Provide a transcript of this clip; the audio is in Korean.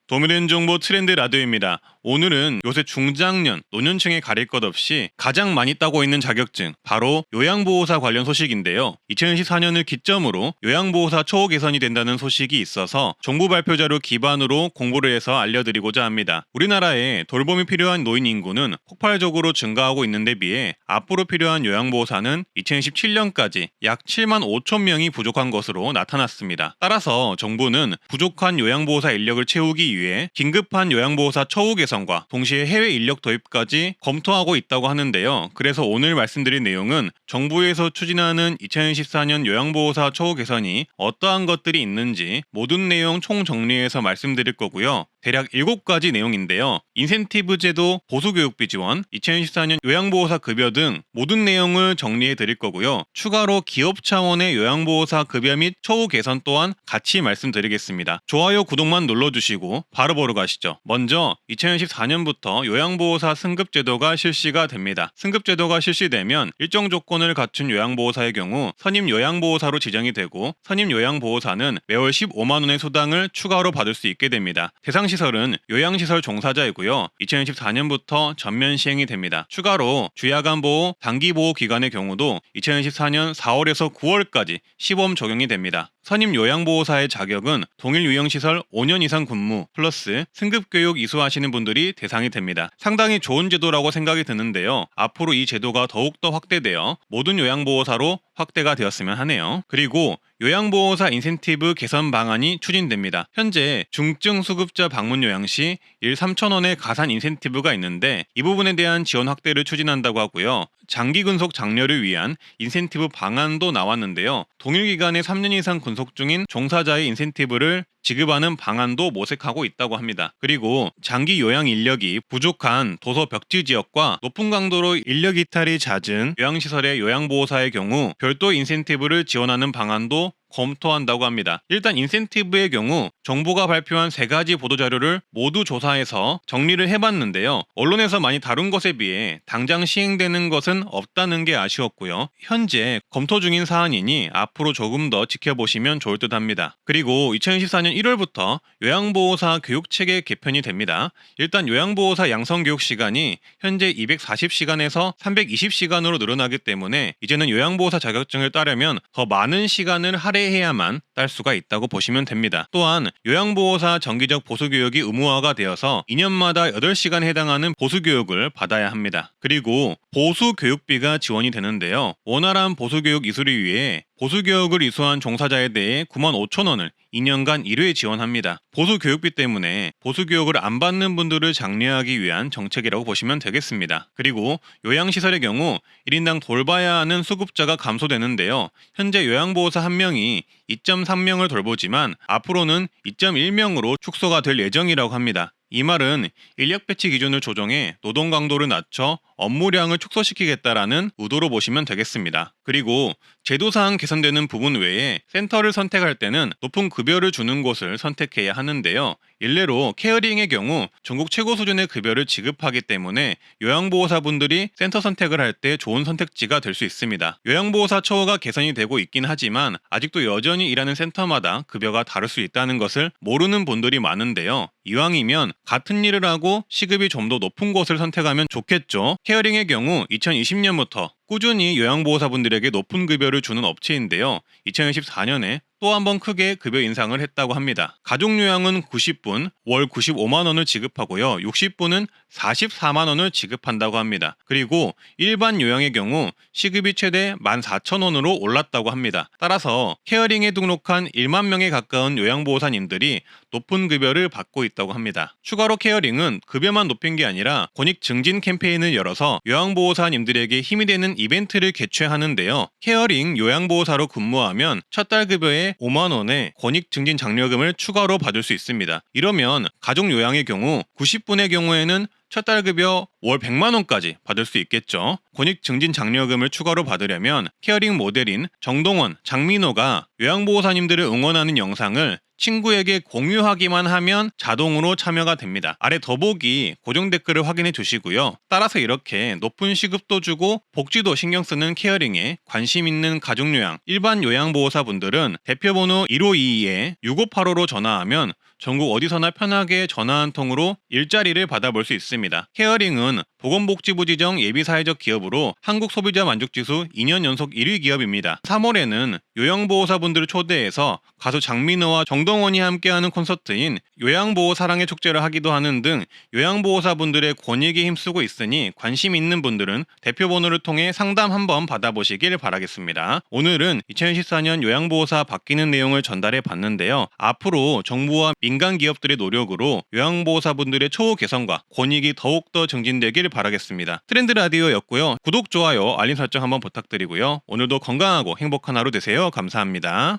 도미된 정보 트렌드 라디오입니다. 오늘은 요새 중장년, 노년층에 가릴 것 없이 가장 많이 따고 있는 자격증, 바로 요양보호사 관련 소식인데요. 2024년을 기점으로 요양보호사 처우 개선이 된다는 소식이 있어서 정부 발표 자료 기반으로 공부를 해서 알려드리고자 합니다. 우리나라에 돌봄이 필요한 노인 인구는 폭발적으로 증가하고 있는데 비해 앞으로 필요한 요양보호사는 2017년까지 약 7만 5천 명이 부족한 것으로 나타났습니다. 따라서 정부는 부족한 요양보호사 인력을 채우기 위해 긴급한 요양보호사 처우 개선과 동시에 해외 인력 도입까지 검토하고 있다고 하는데요. 그래서 오늘 말씀드린 내용은 정부에서 추진하는 2024년 요양보호사 처우 개선이 어떠한 것들이 있는지 모든 내용 총정리해서 말씀드릴 거고요. 대략 7가지 내용인데요. 인센티브 제도, 보수교육비 지원, 2024년 요양보호사 급여 등 모든 내용을 정리해 드릴 거고요. 추가로 기업 차원의 요양보호사 급여 및 처우 개선 또한 같이 말씀드리겠습니다. 좋아요, 구독만 눌러주시고 바로 가시죠. 먼저 2014년부터 요양보호사 승급제도가 실시가 됩니다. 승급제도가 실시되면 일정 조건을 갖춘 요양보호사의 경우 선임 요양보호사로 지정이 되고 선임 요양보호사는 매월 15만 원의 수당을 추가로 받을 수 있게 됩니다. 대상 시설은 요양시설 종사자이고요. 2024년부터 전면 시행이 됩니다. 추가로 주야간보호, 단기보호 기간의 경우도 2024년 4월에서 9월까지 시범 적용이 됩니다. 선임 요양보호사의 자격은 동일 유형시설 5년 이상 근무 플러스 승급교육 이수하시는 분들이 대상이 됩니다. 상당히 좋은 제도라고 생각이 드는데요. 앞으로 이 제도가 더욱더 확대되어 모든 요양보호사로 확대가 되었으면 하네요. 그리고 요양보호사 인센티브 개선 방안이 추진됩니다. 현재 중증 수급자 방문 요양 시 일 3,000원의 가산 인센티브가 있는데 이 부분에 대한 지원 확대를 추진한다고 하고요. 장기 근속 장려를 위한 인센티브 방안도 나왔는데요. 동일 기간에 3년 이상 근속 중인 종사자의 인센티브를 지급하는 방안도 모색하고 있다고 합니다. 그리고 장기 요양 인력이 부족한 도서 벽지 지역과 높은 강도로 인력 이탈이 잦은 요양시설의 요양보호사의 경우 별도 인센티브를 지원하는 방안도 검토한다고 합니다. 일단 인센티브의 경우 정부가 발표한 3가지 보도자료를 모두 조사해서 정리를 해봤는데요. 언론에서 많이 다룬 것에 비해 당장 시행되는 것은 없다는 게 아쉬웠고요. 현재 검토 중인 사안이니 앞으로 조금 더 지켜보시면 좋을 듯 합니다. 그리고 2024년 1월부터 요양보호사 교육체계 개편이 됩니다. 일단 요양보호사 양성교육 시간이 현재 240시간에서 320시간으로 늘어나기 때문에 이제는 요양보호사 자격증을 따려면 더 많은 시간을 할애해야만 딸 수가 있다고 보시면 됩니다. 또한 요양보호사 정기적 보수교육이 의무화가 되어서 2년마다 8시간에 해당하는 보수교육을 받아야 합니다. 그리고 보수교육비가 지원이 되는데요. 원활한 보수교육 이수를 위해 보수교육을 이수한 종사자에 대해 95,000원을 2년간 1회 지원합니다. 보수교육비 때문에 보수교육을 안 받는 분들을 장려하기 위한 정책이라고 보시면 되겠습니다. 그리고 요양시설의 경우 1인당 돌봐야 하는 수급자가 감소되는데요. 현재 요양보호사 1명이 2.3명을 돌보지만 앞으로는 2.1명으로 축소가 될 예정이라고 합니다. 이 말은 인력 배치 기준을 조정해 노동 강도를 낮춰 업무량을 축소시키겠다라는 의도로 보시면 되겠습니다. 그리고 제도상 개선되는 부분 외에 센터를 선택할 때는 높은 급여를 주는 곳을 선택해야 하는데요. 일례로 케어링의 경우 전국 최고 수준의 급여를 지급하기 때문에 요양보호사분들이 센터 선택을 할 때 좋은 선택지가 될 수 있습니다. 요양보호사 처우가 개선이 되고 있긴 하지만 아직도 여전히 일하는 센터마다 급여가 다를 수 있다는 것을 모르는 분들이 많은데요. 이왕이면 같은 일을 하고 시급이 좀 더 높은 곳을 선택하면 좋겠죠. 케어링의 경우 2020년부터 꾸준히 요양보호사분들에게 높은 급여를 주는 업체인데요. 2024년에 또 한 번 크게 급여 인상을 했다고 합니다. 가족요양은 90분, 월 95만 원을 지급하고요. 60분은 44만 원을 지급한다고 합니다. 그리고 일반 요양의 경우 시급이 최대 14,000원으로 올랐다고 합니다. 따라서 케어링에 등록한 1만 명에 가까운 요양보호사님들이 높은 급여를 받고 있다고 합니다. 추가로 케어링은 급여만 높인 게 아니라 권익 증진 캠페인을 열어서 요양보호사님들에게 힘이 되는 이벤트를 개최하는데요. 케어링 요양보호사로 근무하면 첫 달 급여에 5만 원의 권익 증진 장려금을 추가로 받을 수 있습니다. 이러면 가족 요양의 경우 90분의 경우에는 첫 달 급여 월 100만 원까지 받을 수 있겠죠. 권익 증진 장려금을 추가로 받으려면 케어링 모델인 정동원, 장민호가 요양보호사님들을 응원하는 영상을 친구에게 공유하기만 하면 자동으로 참여가 됩니다. 아래 더보기 고정 댓글을 확인해 주시고요. 따라서 이렇게 높은 시급도 주고 복지도 신경 쓰는 케어링에 관심 있는 가족요양, 일반 요양보호사분들은 대표번호 1522-6585로 전화하면 전국 어디서나 편하게 전화 한 통으로 일자리를 받아볼 수 있습니다. 케어링은 보건복지부 지정 예비사회적 기업으로 한국소비자 만족지수 2년 연속 1위 기업입니다. 3월에는 요양보호사분들을 초대해서 가수 장민호와 정동원이 함께하는 콘서트인 요양보호 사랑의 축제를 하기도 하는 등 요양보호사분들의 권익에 힘쓰고 있으니 관심 있는 분들은 대표번호를 통해 상담 한번 받아보시길 바라겠습니다. 오늘은 2014년 요양보호사 바뀌는 내용을 전달해 봤는데요. 앞으로 정부와 민간 기업들의 노력으로 요양보호사분들의 처우 개선과 권익이 더욱더 증진되길 바라겠습니다. 트렌드 라디오였고요. 구독, 좋아요, 알림 설정 한번 부탁드리고요. 오늘도 건강하고 행복한 하루 되세요. 감사합니다.